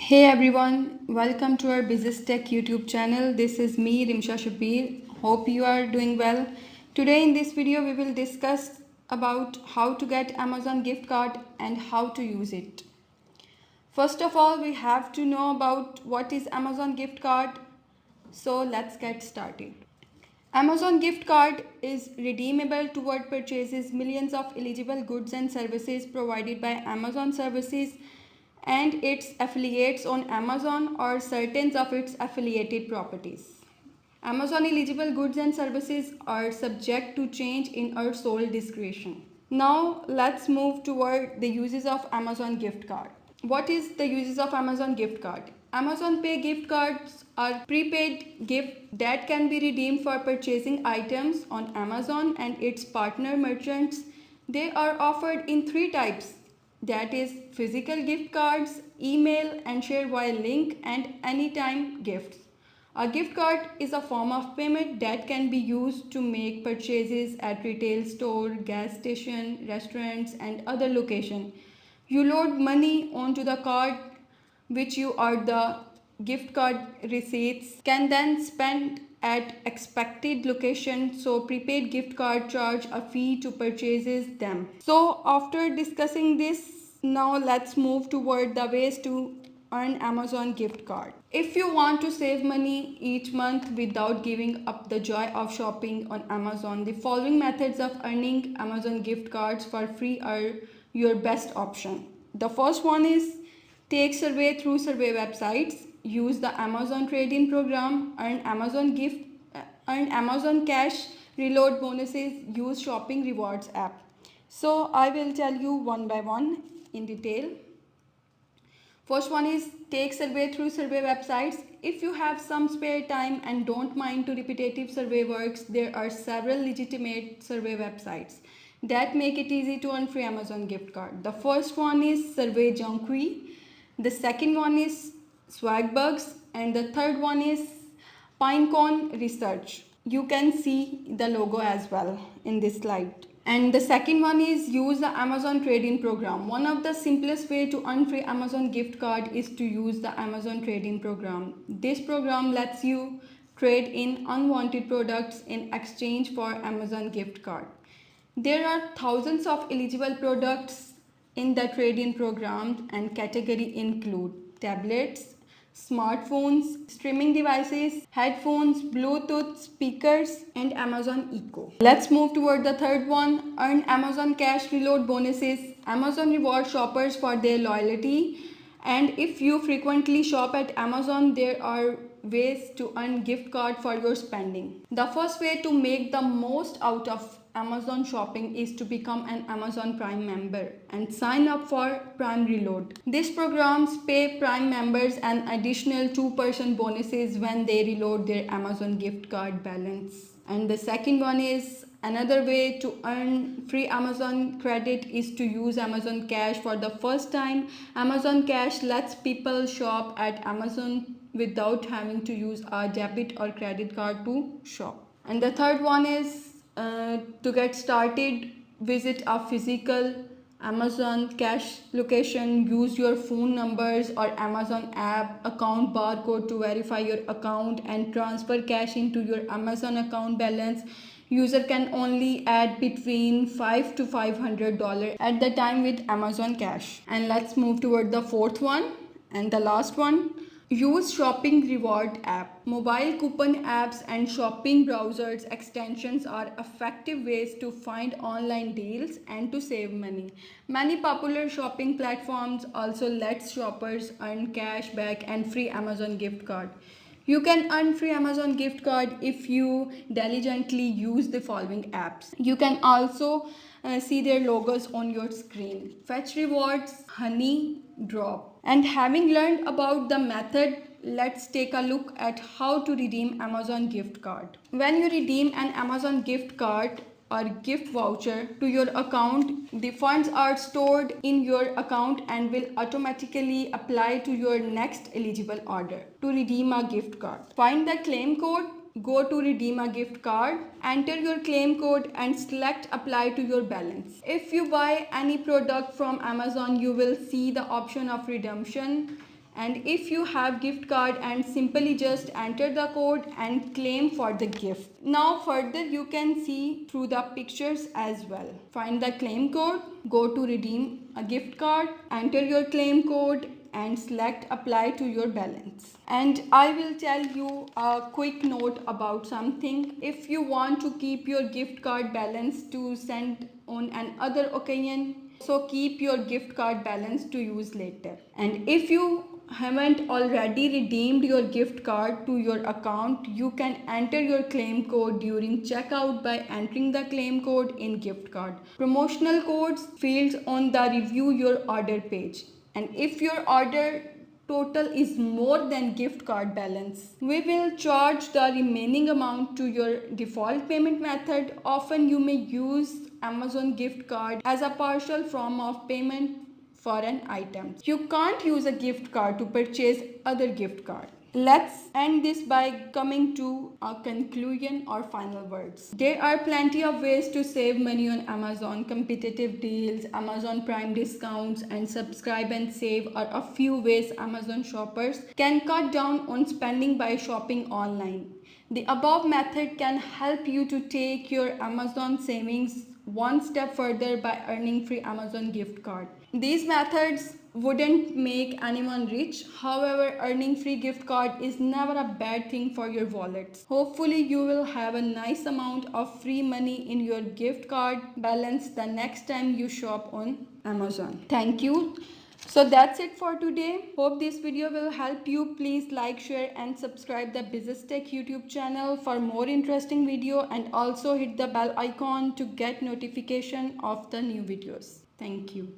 Hey everyone, welcome to our Bizistech YouTube channel. This is me, Rimsha Shabir. Hope you are doing well. Today in this video, we will discuss about how to get Amazon gift card and how to use it. First of all, we have to know about what is Amazon gift card. So let's get started. Amazon gift card is redeemable toward purchases millions of eligible goods and services provided by Amazon services and its affiliates on Amazon or certain of its affiliated properties. Amazon eligible goods and services are subject to change in our sole discretion. Now let's move toward the uses of Amazon gift card. What is the uses of Amazon gift card? Amazon Pay gift cards are prepaid gift that can be redeemed for purchasing items on Amazon and its partner merchants. They are offered in three types, that is physical gift cards, email and share via link, and anytime gifts. A gift card is a form of payment that can be used to make purchases at retail store, gas station, restaurants and other locations. You load money onto the card which you or the gift card receipts can then spend at expected location, so prepaid gift card charge a fee to purchases them. So after discussing this, now let's move toward the ways to earn Amazon gift card. If you want to save money each month without giving up the joy of shopping on Amazon, the following methods of earning Amazon gift cards for free are your best option. The first one is take survey through survey websites, use the Amazon trade-in program, earn Amazon cash, reload bonuses, use shopping rewards app. So I will tell you one by one in detail. First one is take survey through survey websites. If you have some spare time and don't mind to repetitive survey works, there are several legitimate survey websites that make it easy to earn free Amazon gift card. The first one is Survey Junkie. The second one is Swagbugs, and the third one is Pinecone Research. You can see the logo as well in this slide. And the second one is use the Amazon trade-in program. One of the simplest way to earn free Amazon gift card is to use the Amazon trade-in program. This program lets you trade in unwanted products in exchange for Amazon gift card. There are thousands of eligible products in the trade-in program, and category include tablets, smartphones, streaming devices, headphones, Bluetooth speakers, and Amazon Echo. Let's move toward the third one, earn Amazon cash reload bonuses. Amazon rewards shoppers for their loyalty, and if you frequently shop at Amazon, there are ways to earn gift card for your spending. The first way to make the most out of Amazon shopping is to become an Amazon Prime member and sign up for Prime Reload. These programs pay Prime members an additional 2% bonuses when they reload their Amazon gift card balance. And the second one is another way to earn free Amazon credit is to use Amazon Cash for the first time. Amazon Cash lets people shop at Amazon without having to use a debit or credit card to shop. And the third one is to get started, visit a physical Amazon cash location, use your phone numbers or Amazon app account barcode to verify your account and transfer cash into your Amazon account balance. User can only add between $5 to $500 at the time with Amazon Cash. And let's move toward the fourth one and the last one. Use shopping reward app. Mobile coupon apps and shopping browsers extensions are effective ways to find online deals and to save money. Many popular shopping platforms also let shoppers earn cash back and free Amazon gift card. You can earn free Amazon gift card if you diligently use the following apps. You can also see their logos on your screen. Fetch Rewards, Honey Drop. And having learned about the method, let's take a look at how to redeem Amazon gift card. When you redeem an Amazon gift card or gift voucher to your account, the funds are stored in your account and will automatically apply to your next eligible order to redeem a gift card. Find the claim code, go to redeem a gift card, enter your claim code and select apply to your balance. If you buy any product from Amazon, you will see the option of redemption And if you have gift card, and simply just enter the code and claim for the gift. Now further you can see through the pictures as well. Find the claim code, go to redeem a gift card, enter your claim code and select apply to your balance. And I will tell you a quick note about something. If you want to keep your gift card balance to send on another occasion, so keep your gift card balance to use later. And if you haven't already redeemed your gift card to your account, you can enter your claim code during checkout by entering the claim code in gift card promotional codes fields on the review your order page. And if your order total is more than gift card balance, we will charge the remaining amount to your default payment method. Often you may use Amazon gift card as a partial form of payment for an item. You can't use a gift card to purchase other gift card. Let's end this by coming to a conclusion or final words. There are plenty of ways to save money on Amazon. Competitive deals, Amazon Prime discounts, and subscribe and save are a few ways Amazon shoppers can cut down on spending by shopping online. The above method can help you to take your Amazon savings one step further by earning free Amazon gift card. These methods wouldn't make anyone rich. However, earning free gift card is never a bad thing for your wallets. Hopefully, you will have a nice amount of free money in your gift card balance the next time you shop on Amazon. Thank you. So that's it for today. Hope this video will help you. Please like, share and subscribe the Bizistech YouTube channel for more interesting video, and also hit the bell icon to get notification of the new videos. Thank you.